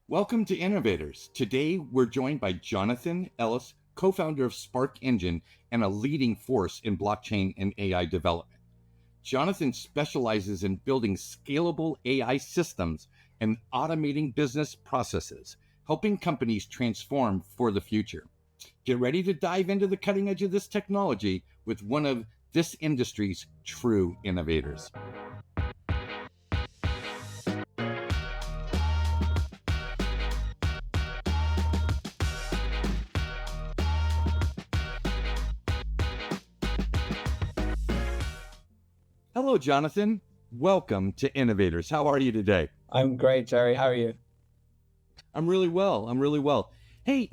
Welcome to Innovators. Today, we're joined by Jonathan Ellis, co-founder of Spark Engine and a leading force in blockchain and AI development. Jonathan specializes in building scalable AI systems and automating business processes, helping companies transform for the future. Get ready to dive into the cutting edge of this technology with one of this industry's true innovators. Hello, Jonathan. Welcome to Innovators. How are you today? I'm great, Jerry. How are you? I'm really well. Hey,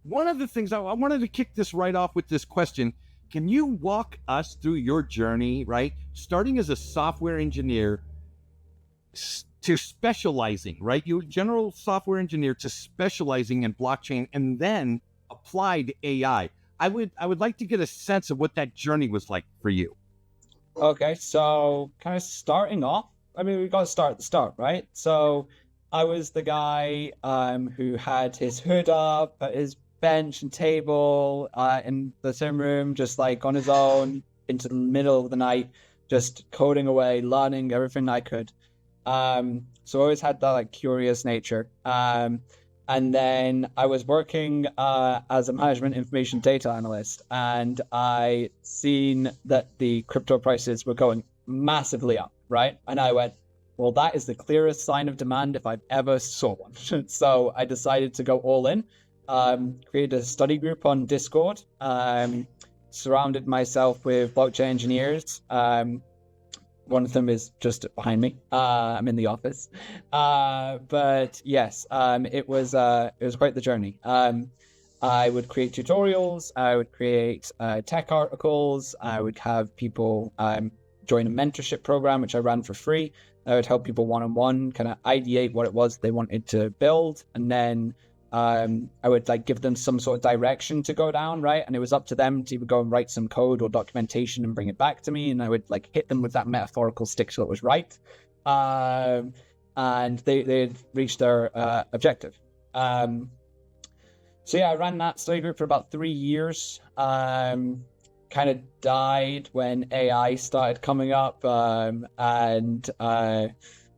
one of the things I wanted to kick this right off with this question. Can you walk us through your journey, right? Starting as a software engineer to specializing, right? You general software engineer to specializing in blockchain and then applied AI. I would like to get a sense of what that journey was like for you. Okay, so kind of starting off, we've got to start at the start, right? So I was the guy who had his hood up at his bench and table in the same room, just like on his own into the middle of the night, just coding away, learning everything I could. So I always had that like curious nature. And then I was working as a management information data analyst, and I seen that the crypto prices were going massively up, right? And I went, well, that is the clearest sign of demand if I've ever saw one. So I decided to go all in, created a study group on Discord, surrounded myself with blockchain engineers. One of them is just behind me. I'm in the office. But yes, it was quite the journey. I would create tutorials. I would create tech articles. I would have people join a mentorship program, which I ran for free. I would help people one-on-one, kind of ideate what it was they wanted to build, and then I would like give them some sort of direction to go down, right? And it was up to them to either go and write some code or documentation and bring it back to me, and I would like hit them with that metaphorical stick so it was right. And they'd reached their objective. So yeah, I ran that study group for about 3 years. Kind of died when AI started coming up, and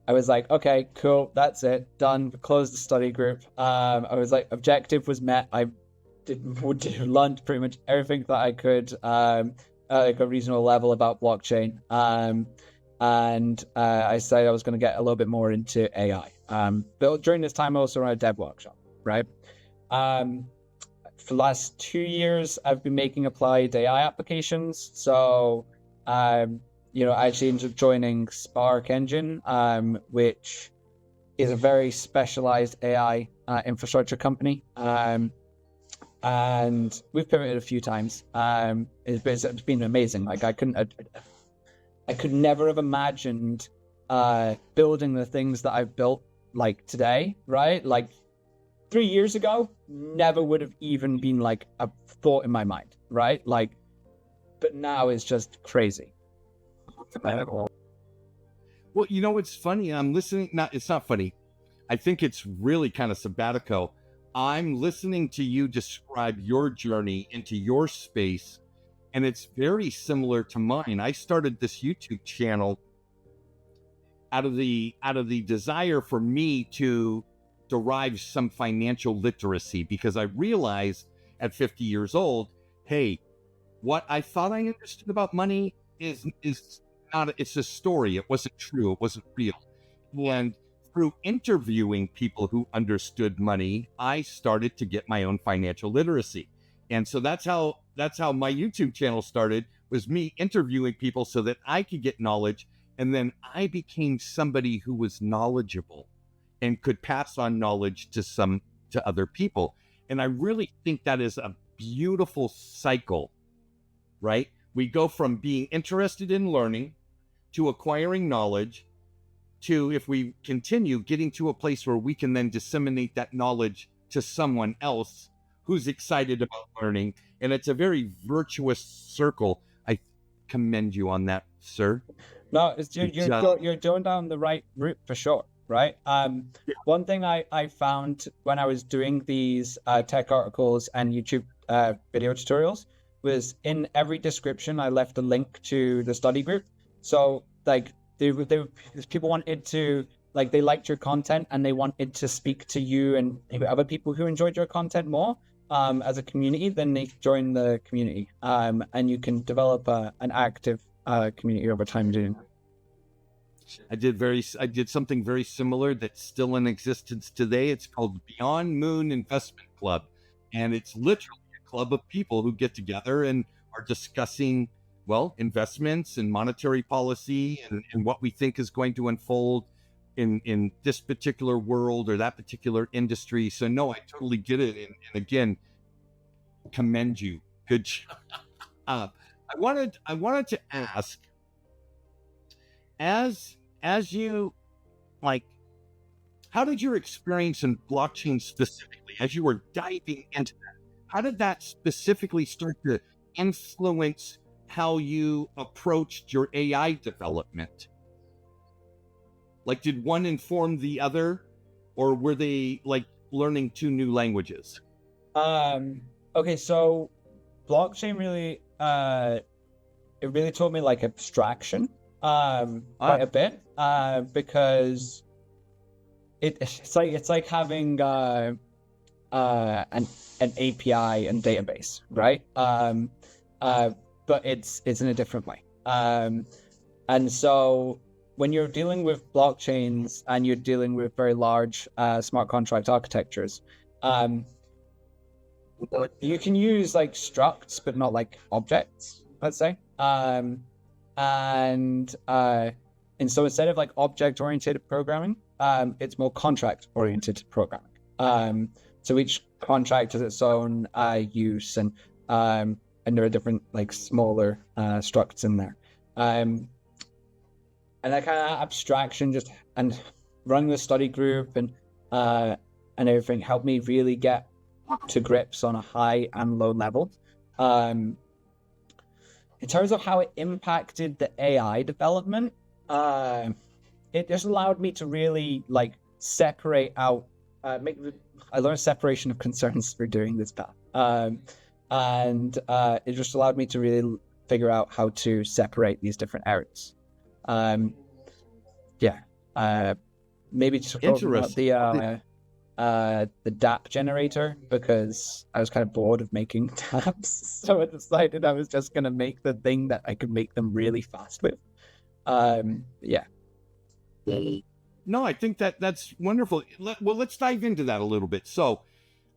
I was like, okay, cool, that's it, done, closed the study group. I was like, objective was met. I learned pretty much everything that I could at like a reasonable level about blockchain. And I said I was going to get a little bit more into AI. But during this time, I also ran a dev workshop, right? For the last 2 years, I've been making applied AI applications. So, I actually ended up joining Spark Engine, which is a very specialized AI infrastructure company. And we've pivoted a few times. It's been amazing. Like I could never have imagined building the things that I've built like today, right? Like 3 years ago, never would have even been like a thought in my mind, right? Like, but now it's just crazy. Well, it's funny. I'm listening. It's not funny. I think it's really kind of sabbatical. I'm listening to you describe your journey into your space, and it's very similar to mine. I started this YouTube channel out of the desire for me to derive some financial literacy, because I realized at 50 years old, hey, what I thought I understood about money is not, it's a story. It wasn't true. It wasn't real. And through interviewing people who understood money, I started to get my own financial literacy. And so that's how my YouTube channel started, was me interviewing people so that I could get knowledge. And then I became somebody who was knowledgeable and could pass on knowledge to other people. And I really think that is a beautiful cycle, right? We go from being interested in learning to acquiring knowledge to, if we continue, getting to a place where we can then disseminate that knowledge to someone else who's excited about learning. And it's a very virtuous circle. I commend you on that, sir. No, it's It just, you're going down the right route for sure, right? One thing I found when I was doing these tech articles and YouTube video tutorials was in every description I left a link to the study group. So like people wanted to like they liked your content and they wanted to speak to you and maybe other people who enjoyed your content more as a community, then they join the community. And you can develop an active community over time doing that. I did something very similar that's still in existence today. It's called Beyond Moon Investment Club, and it's literally a club of people who get together and are discussing, well, investments and monetary policy and what we think is going to unfold in this particular world or that particular industry. So no, I totally get it, and again, commend you. Good job. I wanted to ask, as you, like, how did your experience in blockchain specifically, as you were diving into that, how did that specifically start to influence how you approached your AI development? Like, did one inform the other, or were they like learning two new languages? Okay, so blockchain really it really taught me like abstraction quite a bit because it's like having an API and database, right? But it's in a different way. And so when you're dealing with blockchains and you're dealing with very large smart contract architectures, you can use like structs, but not like objects, let's say. And so instead of like object-oriented programming, it's more contract-oriented programming. So each contract has its own use, and there are different like smaller structs in there. And that kind of abstraction just and running the study group and everything helped me really get to grips on a high and low level. In terms of how it impacted the AI development, it just allowed me to really like separate out. I learned separation of concerns through doing this path, and it just allowed me to really figure out how to separate these different areas. Maybe just talk about the DApp generator, because I was kind of bored of making dApps, so I decided I was just going to make the thing that I could make them really fast with. No, I think that's wonderful. Well, let's dive into that a little bit. So,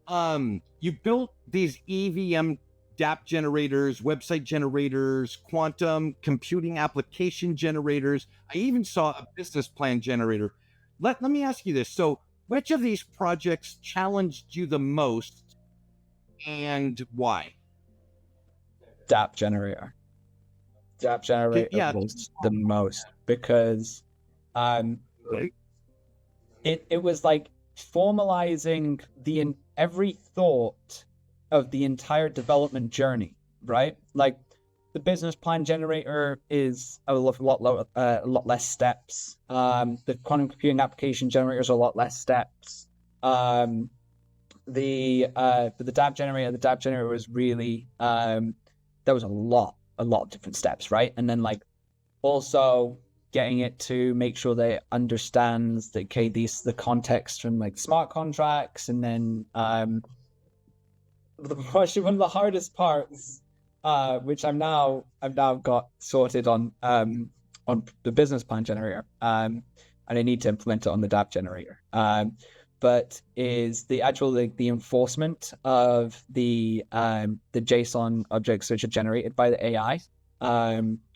you built these EVM DApp generators, website generators, quantum computing application generators. I even saw a business plan generator. Let me ask you this. So, which of these projects challenged you the most, and why? DApp generator. DApp generator was the most, because it was like formalizing every thought of the entire development journey, right? Like the business plan generator is a lot less steps. The quantum computing application generator is a lot less steps. The DApp generator was really there was a lot of different steps, right? And then like also getting it to make sure that it understands the context from like smart contracts, and then one of the hardest parts, which I've now got sorted on the business plan generator, and I need to implement it on the DApp generator. But is the actual the enforcement of the JSON objects which are generated by the AI,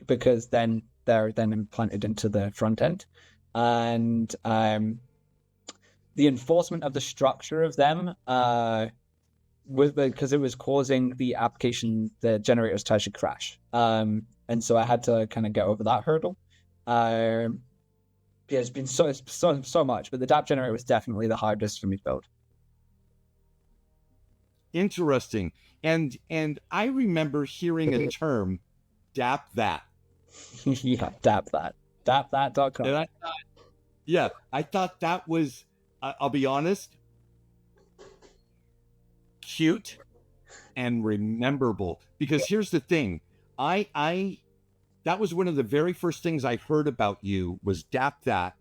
because then they're then implanted into the front end, and the enforcement of the structure of them because it was causing the generators to actually crash. And so I had to kind of get over that hurdle. It's been so much, but the DApp generator was definitely the hardest for me to build. Interesting. And I remember hearing a term, DApp that. Yeah, DApp that. Dappthat.com. And I thought that was, I'll be honest, cute and rememberable. Because here's the thing, I that was one of the very first things I heard about you was Dappthat.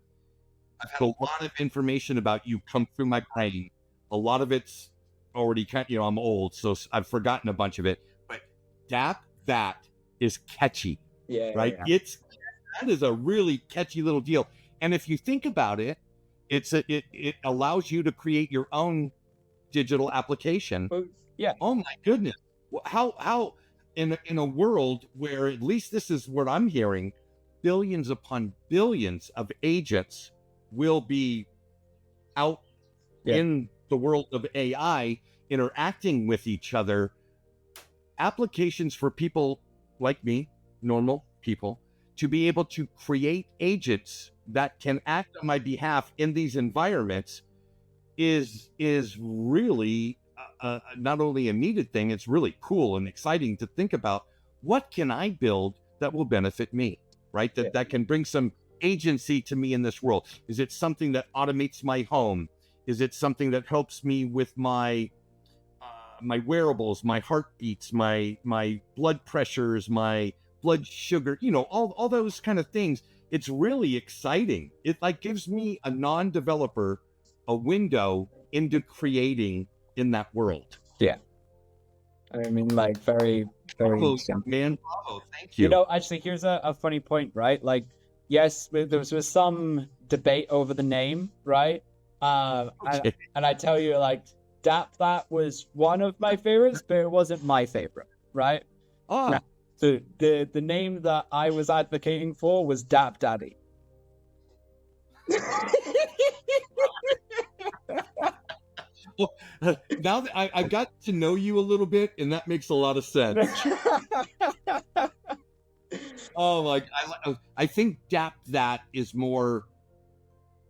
I've had a lot of information about you come through my brain. A lot of it's already I'm old, so I've forgotten a bunch of it. But Dappthat is catchy, right? Yeah. That is a really catchy little deal. And if you think about it, it allows you to create your own digital application. Well, yeah. Oh my goodness! How in a world where, at least this is what I'm hearing, billions upon billions of agents will be out in the world of AI interacting with each other. Applications for people like me, normal people, to be able to create agents that can act on my behalf in these environments is really not only a needed thing, it's really cool and exciting to think about. What can I build that will benefit me, right? That can bring some agency to me in this world. Is it something that automates my home? Is it something that helps me with my wearables, my heartbeats, my blood pressures, my blood sugar, all those kind of things? It's really exciting. It gives me, a non-developer, a window into creating in that world. Yeah. I mean, very, very interesting. Man, bravo, thank you. Actually, here's a funny point, right? Yes, there was some debate over the name, right? And I tell you, Dappthat was one of my favorites, but it wasn't my favorite, right? Oh. So the name that I was advocating for was Dap Daddy. Well, now that I got to know you a little bit, and that makes a lot of sense. Oh, I think Dappthat is more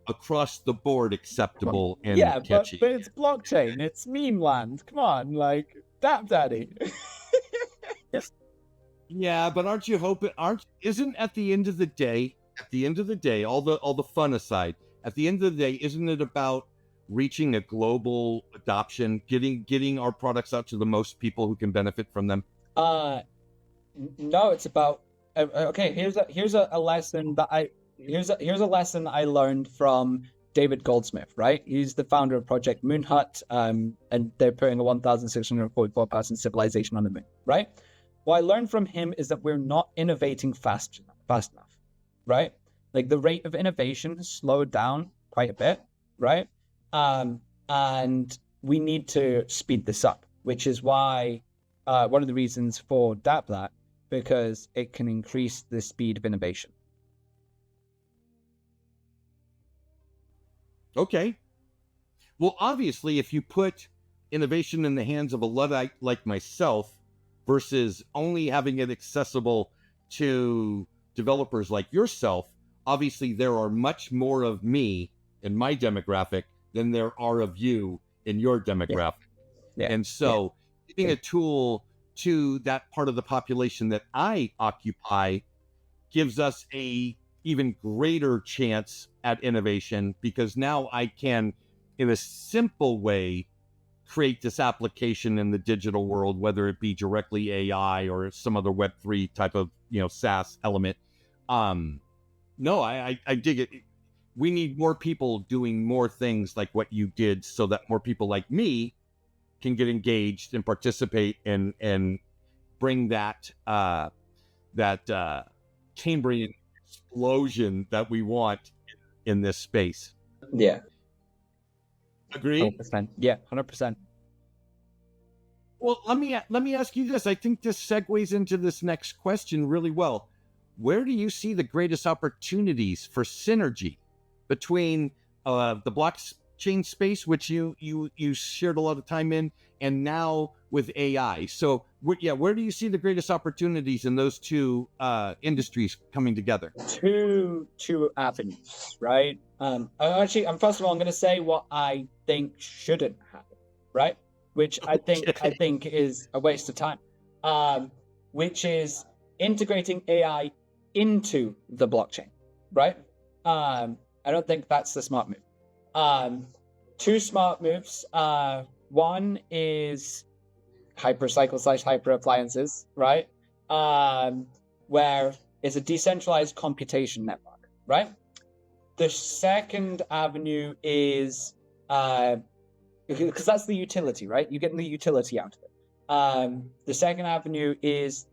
across the board acceptable and catchy. But it's blockchain. It's meme land. Come on, Dap Daddy. Yeah, but aren't you hoping? Isn't at the end of the day, all the fun aside, at the end of the day, isn't it about reaching a global adoption, getting our products out to the most people who can benefit from them? No, it's about okay. Here's a lesson that here's a lesson I learned from David Goldsmith. Right, he's the founder of Project Moonhut, and they're putting a 1,644-person civilization on the moon. Right. What I learned from him is that we're not innovating fast enough, right? The rate of innovation has slowed down quite a bit, right? And we need to speed this up, which is why one of the reasons for Dappthat, because it can increase the speed of innovation. Okay. Well, obviously, if you put innovation in the hands of a Luddite like myself, versus only having it accessible to developers like yourself, obviously there are much more of me in my demographic than there are of you in your demographic. Yeah. And so giving a tool to that part of the population that I occupy gives us a even greater chance at innovation, because now I can, in a simple way, create this application in the digital world, whether it be directly AI or some other Web3 type of, SaaS element. No, I dig it. We need more people doing more things like what you did, so that more people like me can get engaged and participate and bring that Cambrian explosion that we want in this space. Yeah. Agree? 100%. Yeah, 100%. Well, let me ask you this. I think this segues into this next question really well. Where do you see the greatest opportunities for synergy between the blockchain space, which you shared a lot of time in, and now with AI? So, where do you see the greatest opportunities in those two industries coming together? Two avenues, right? First of all, I'm going to say what I think shouldn't happen, right? Which I think is a waste of time. Which is integrating AI into the blockchain, right? I don't think that's the smart move. Two smart moves. One is HyperCycle / hyper appliances, right? Where it's a decentralized computation network, right? The second avenue is because that's the utility, right? You're getting the utility out of it. The second avenue is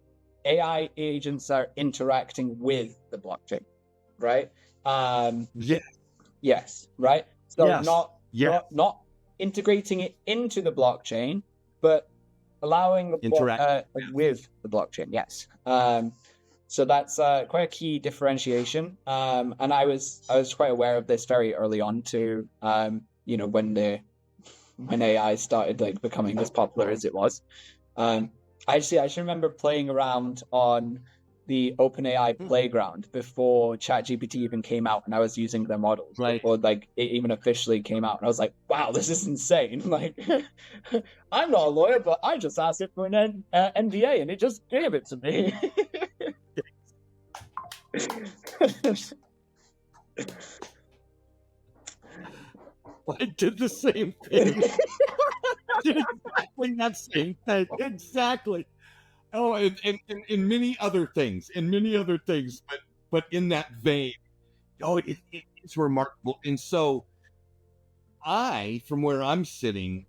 AI agents are interacting with the blockchain, right? Yeah. Yes, right. So Yes. not integrating it into the blockchain, but allowing the Interact. with the blockchain. Yes. So that's quite a key differentiation. And I was quite aware of this very early on too. When AI started like becoming as popular as it was. I should remember playing around on the OpenAI playground before ChatGPT even came out, and I was using their models before like it even officially came out, and I was like, "Wow, this is insane!" Like, I'm not a lawyer, but I just asked it for an NDA, and it just gave it to me. I did the same thing. Exactly that same thing. Exactly. Oh, and many other things, but in that vein, it's remarkable. And so from where I'm sitting,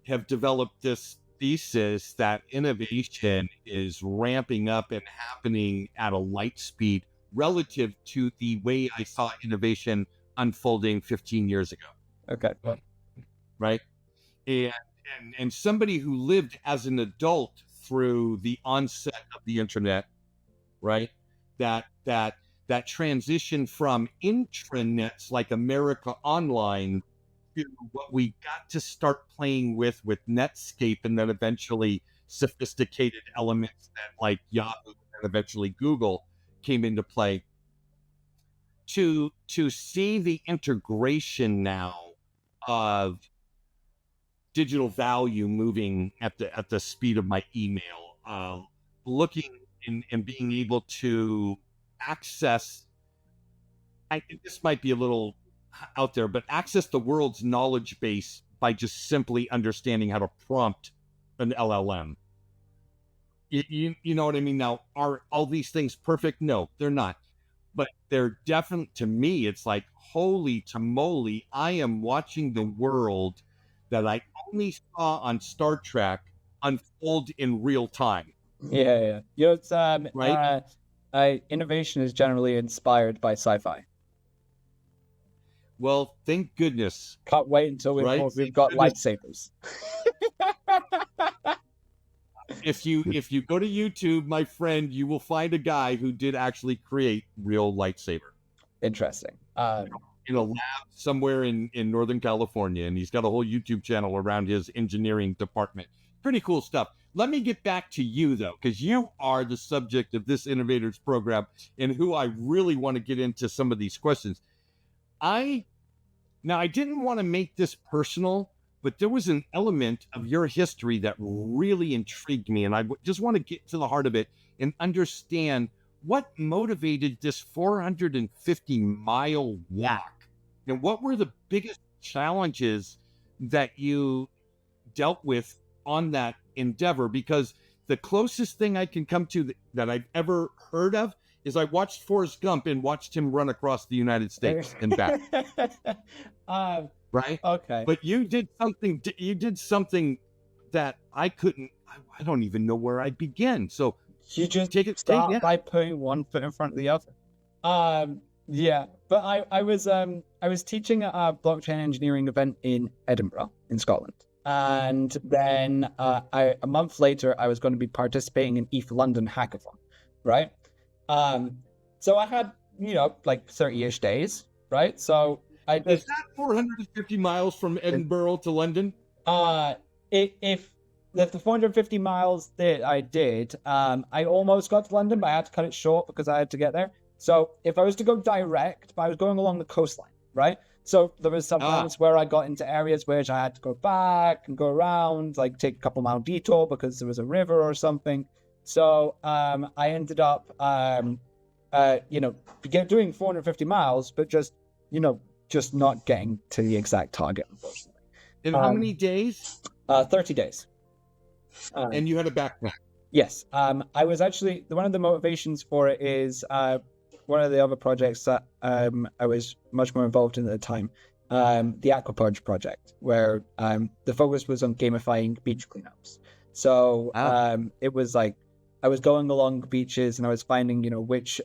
have developed this thesis that innovation is ramping up and happening at a light speed relative to the way I saw innovation unfolding 15 years ago. Okay. Right. And somebody who lived as an adult through the onset of the internet, right? That transition from intranets like America Online to what we got to start playing with Netscape, and then eventually sophisticated elements that like Yahoo and eventually Google came into play. To see the integration now of digital value moving at the speed of my email, looking and being able to access, this might be a little out there, but access the world's knowledge base by just simply understanding how to prompt an LLM. You know what I mean? Now, are all these things perfect? No, they're not. But they're definitely, to me, it's like, holy tamale, I am watching the world that I only saw on Star Trek unfold in real time. Yeah. It's right. Innovation is generally inspired by sci-fi. Well, thank goodness. Can't wait until we've got lightsabers. If you go to YouTube, my friend, you will find a guy who did actually create real lightsaber. Interesting. In a lab somewhere in Northern California, and he's got a whole YouTube channel around his engineering department. Pretty cool stuff. Let me get back to you, though, because you are the subject of this Innovators program and who I really want to get into some of these questions. I didn't want to make this personal, but there was an element of your history that really intrigued me, and I just want to get to the heart of it and understand what motivated this 450-mile walk, and what were the biggest challenges that you dealt with on that endeavor? Because the closest thing I can come to that I've ever heard of is I watched Forrest Gump and watched him run across the United States and back. Right? Okay. But you did something that I couldn't. I don't even know where I'd begin. So you just start by putting one foot in front of the other. Yeah. But I was teaching at a blockchain engineering event in Edinburgh, in Scotland. And then a month later, I was going to be participating in ETH London Hackathon, right? So I had, like 30-ish days, right? So is that 450 miles from Edinburgh to London? If the 450 miles that I did, I almost got to London, but I had to cut it short because I had to get there. So if I was to go direct, but I was going along the coastline, right? So there was some times where I got into areas where I had to go back and go around, like take a couple mile detour because there was a river or something. So I ended up doing 450 miles, but just not getting to the exact target, unfortunately. In how many days? 30 days. And you had a backpack. Yes. I was actually, one of the motivations for it is one of the other projects that I was much more involved in at the time, the Aquapurge project, where the focus was on gamifying beach cleanups. So it was like I was going along beaches and I was finding, which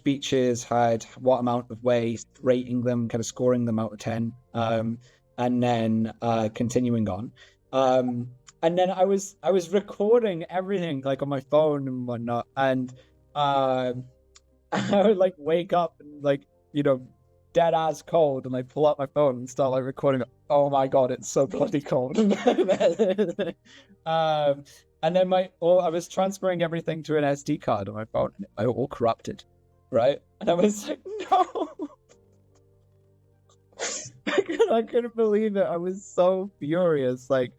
beaches had what amount of waste, rating them, kind of scoring them out of 10, and then continuing on. And then I was recording everything like on my phone and whatnot, and I would like wake up and like dead ass cold, and I pull out my phone and start like recording. Oh my god, it's so bloody cold. And then I was transferring everything to an SD card on my phone, and it all corrupted, right? And I was like, no. I couldn't believe it. I was so furious. Like,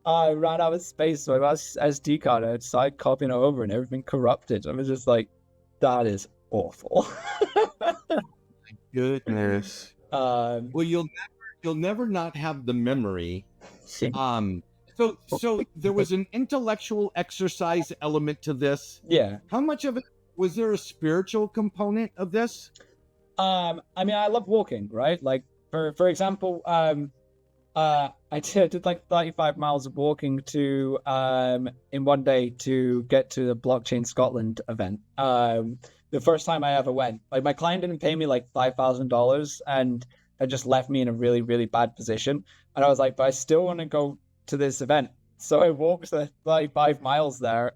I ran out of space, so I was SD card. I started copying it over, and everything corrupted. I was just like, that is awful. Goodness. Well, you'll never not have the memory. So there was an intellectual exercise element to this. Yeah. How much of it was there a spiritual component of this? I mean, I love walking, right? Like for example, I did like 35 miles of walking to in one day to get to the Blockchain Scotland event. The first time I ever went, like my client didn't pay me like $5,000 and it just left me in a really, really bad position. And I was like, but I still want to go to this event. So I walked the 35 miles there.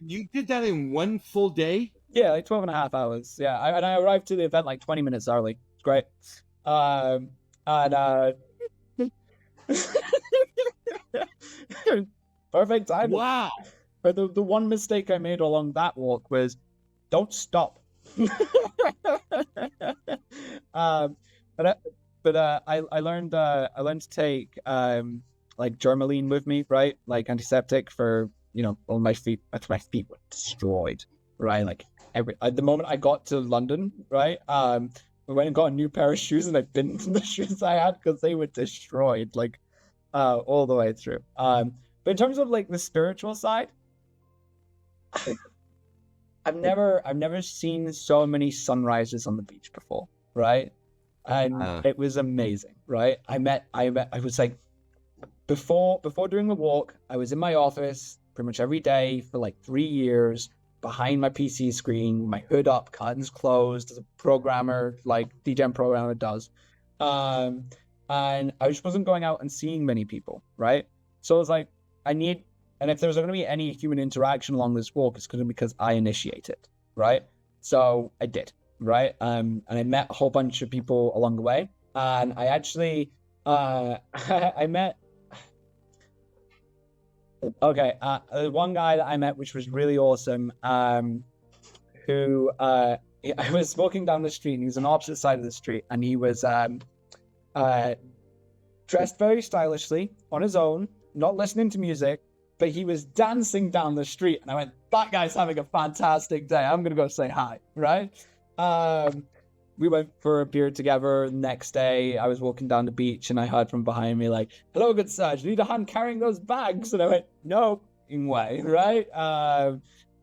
You did that in one full day? Yeah, like 12 and a half hours. Yeah. And I arrived to the event like 20 minutes early. It's great. Perfect time. Wow. But the one mistake I made along that walk was don't stop. But I learned to take like Germaline with me, right? Like antiseptic for all my feet. My feet were destroyed, right? Like at the moment I got to London, right? I went and got a new pair of shoes, and I bitten the shoes I had because they were destroyed, like all the way through. But in terms of like the spiritual side, I've never seen so many sunrises on the beach before, right? And it was amazing, right? I was like, before doing the walk, I was in my office pretty much every day for like 3 years, behind my PC screen, my hood up, curtains closed, as a programmer, like DJM programmer does. And I just wasn't going out and seeing many people, right? So I was like, and if there's going to be any human interaction along this walk, it's going to be because I initiate it, right? So I did, right? And I met a whole bunch of people along the way. And I actually, I met, one guy that I met, which was really awesome, who, I was walking down the street, and he was on the opposite side of the street, and he was dressed very stylishly, on his own, not listening to music, but he was dancing down the street, and I went, that guy's having a fantastic day. I'm going to go say hi, right? We went for a beer together. Next day, I was walking down the beach, and I heard from behind me, like, hello, good sir, do you need a hand carrying those bags? And I went, no, way, right?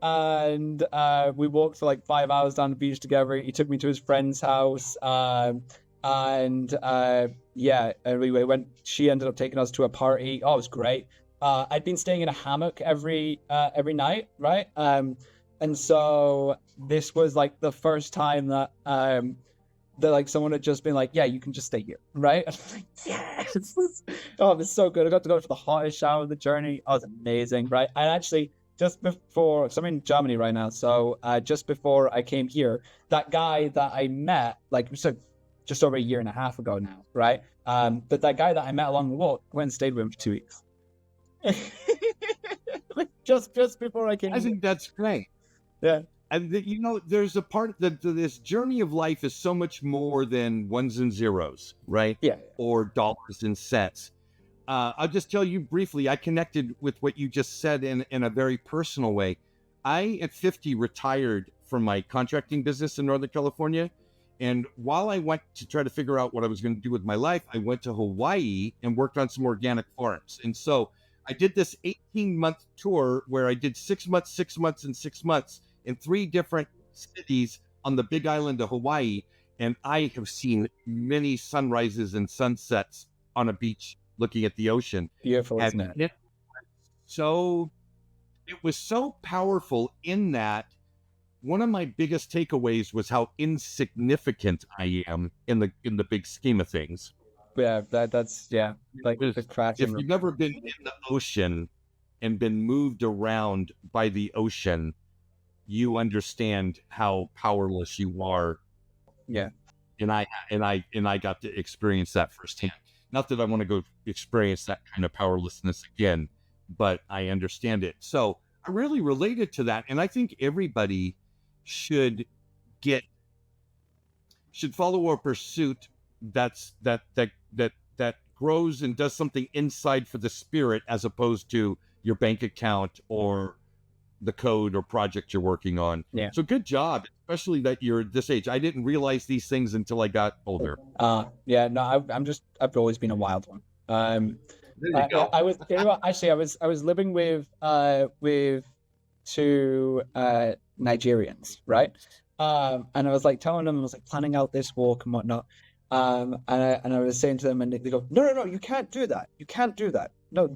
And we walked for like 5 hours down the beach together. He took me to his friend's house, and we went. She ended up taking us to a party. Oh, it was great. I'd been staying in a hammock every night, right? And so this was like the first time that like someone had just been like, yeah, you can just stay here, right? And I'm like, yes. Oh, it was so good. I got to go for the hottest shower of the journey. Oh, it was amazing, right? And actually, just before, so I'm in Germany right now, so just before I came here, that guy that I met, like, so just over a year and a half ago now, right? But that guy that I met along the walk, went and stayed with him for 2 weeks. Like just before I came. I think that's great. Yeah. And there's a part that this journey of life is so much more than ones and zeros, right? Yeah. Or dollars and cents. I'll just tell you briefly, I connected with what you just said in a very personal way. I at 50 retired from my contracting business in Northern California. And while I went to try to figure out what I was going to do with my life, I went to Hawaii and worked on some organic farms. And so I did this 18-month tour where I did 6 months, 6 months, and 6 months in 3 different cities on the big island of Hawaii. And I have seen many sunrises and sunsets on a beach looking at the ocean. Beautiful, isn't And it? it was so powerful in that one of my biggest takeaways was how insignificant I am in the big scheme of things. Yeah, that's like the crashing. If you've never been in the ocean and been moved around by the ocean, you understand how powerless you are. Yeah. And I got to experience that firsthand. Not that I want to go experience that kind of powerlessness again, but I understand it. So I really related to that. And I think everybody should follow a pursuit that grows and does something inside for the spirit, as opposed to your bank account or the code or project you're working on. Yeah. So good job, especially that you're this age. I didn't realize these things until I got older. Yeah, no, I've always been a wild one. There you go. I was, you know what, actually, I was living with two Nigerians, right? And I was like telling them, I was like planning out this walk and whatnot. And I was saying to them, and they go, no, you can't do that. You can't do that. No,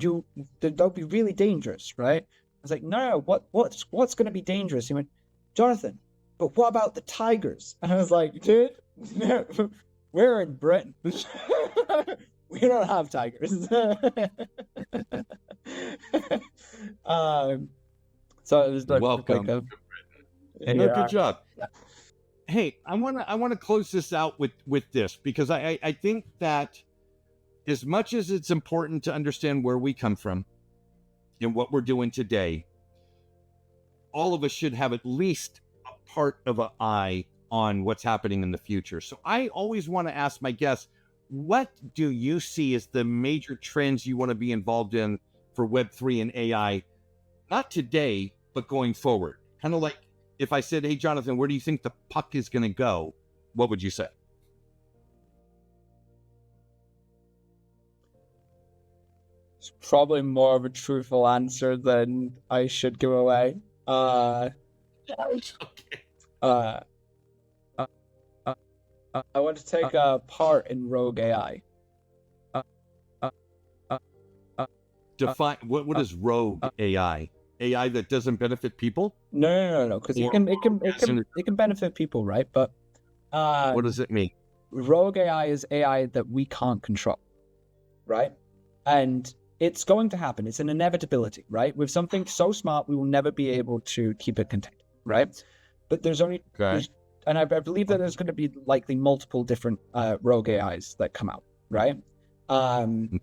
that'll be really dangerous, right? I was like, no, what's going to be dangerous? He went, Jonathan, but what about the tigers? And I was like, dude, we're in Britain. We don't have tigers. So it was like, Welcome. Good job. Hey, I want to close this out with this, because I think that as much as it's important to understand where we come from and what we're doing today, all of us should have at least a part of an eye on what's happening in the future. So I always want to ask my guests, what do you see as the major trends you want to be involved in for Web3 and AI, not today, but going forward? Kind of like if I said, hey, Jonathan, where do you think the puck is going to go? What would you say? It's probably more of a truthful answer than I should give away. Okay. I want to take a part in Rogue AI. Define what is rogue AI? AI that doesn't benefit people? No, because it can benefit people, right? But what does it mean? Rogue AI is AI that we can't control, right? And it's going to happen. It's an inevitability, right? With something so smart, we will never be able to keep it contained, right? But there's only, and I believe that there's going to be likely multiple different rogue AIs that come out, right? And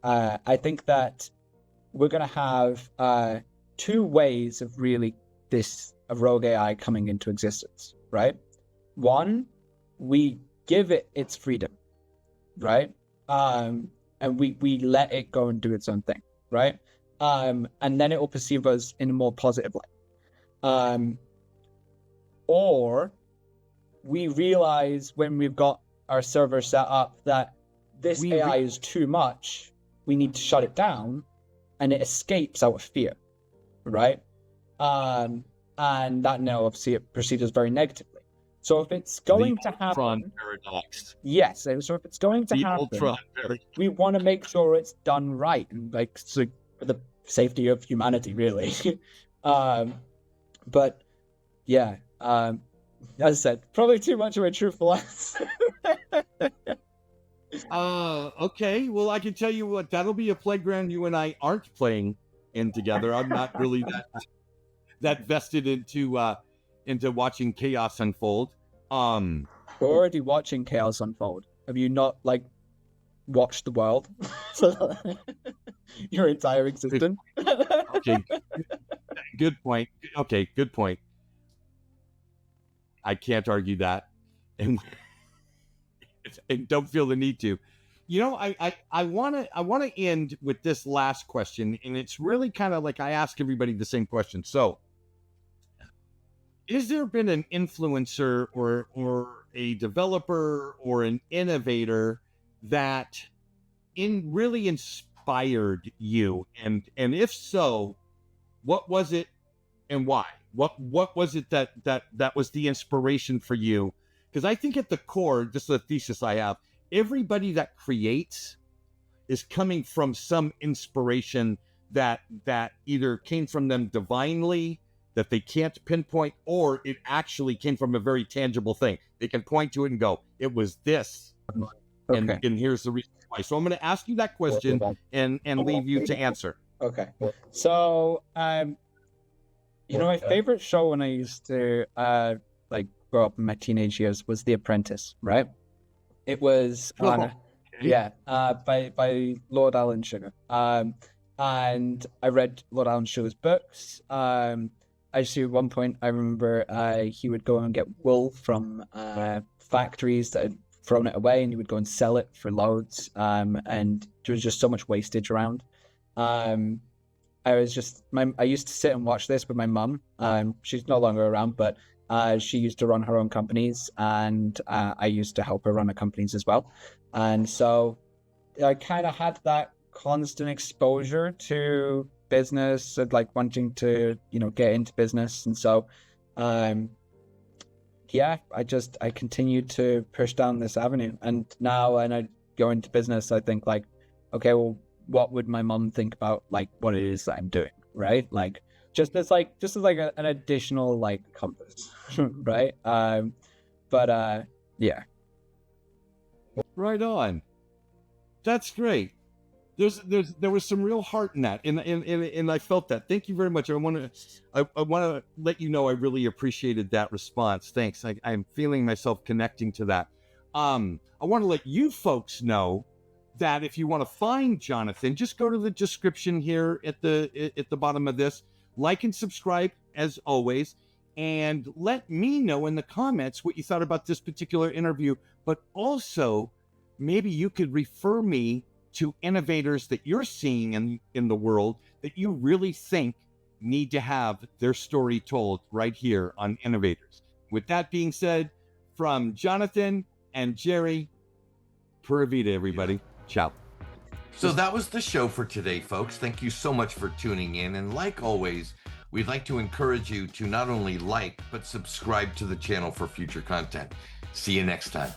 I think that we're going to have 2 ways of really a rogue AI coming into existence, right? One, we give it its freedom, right? And we let it go and do its own thing, right? And then it will perceive us in a more positive light. Or we realize when we've got our server set up that this AI is too much, we need to shut it down, and it escapes out of fear, right? And that now obviously it perceives us very negatively. So if it's going to happen, Ultron paradox. Yes. So if it's going to happen, we want to make sure it's done right, and like so for the safety of humanity, really. But yeah, as I said, probably too much of a truthful answer. Okay. Well, I can tell you what, that'll be a playground you and I aren't playing in together. I'm not really that vested into watching chaos unfold. We're already watching chaos unfold. Have you not watched the world? Your entire existence? Okay. Good point. Okay, good point. I can't argue that. And don't feel the need to. I want to end with this last question, and it's really kind of like I ask everybody the same question. So, is there been an influencer or a developer or an innovator that really inspired you, and if so, what was it and why? What was it that was the inspiration for you? Because I think at the core, this is a thesis I have, everybody that creates is coming from some inspiration that either came from them divinely, that they can't pinpoint, or it actually came from a very tangible thing. They can point to it and go, it was this. Okay. And here's the reason why. So I'm going to ask you that question and leave you to answer. Okay. So, my favorite show when I used to like grow up in my teenage years was The Apprentice, right? It was by Lord Alan Sugar. And I read Lord Alan Sugar's books. Actually, at one point, I remember he would go and get wool from factories that had thrown it away, and he would go and sell it for loads. And there was just so much wastage around. I used to sit and watch this with my mum. She's no longer around, but she used to run her own companies, and I used to help her run her companies as well. And so I kind of had that constant exposure to business and like wanting to, get into business. And so, I continued to push down this avenue. And now when I go into business, I think like, okay, well, what would my mom think about like what it is that I'm doing, right? Like just as an additional like compass, right? Yeah. Right on. That's great. There was some real heart in that, and I felt that. Thank you very much. I want to let you know I really appreciated that response. Thanks. I'm feeling myself connecting to that. I want to let you folks know that if you want to find Jonathan, just go to the description here at the bottom of this. Like and subscribe as always, and let me know in the comments what you thought about this particular interview. But also, maybe you could refer me to innovators that you're seeing in the world that you really think need to have their story told right here on Innovators. With that being said, from Jonathan and Jerry, Pura Vida, everybody. Ciao. So that was the show for today, folks. Thank you so much for tuning in. And like always, we'd like to encourage you to not only like, but subscribe to the channel for future content. See you next time.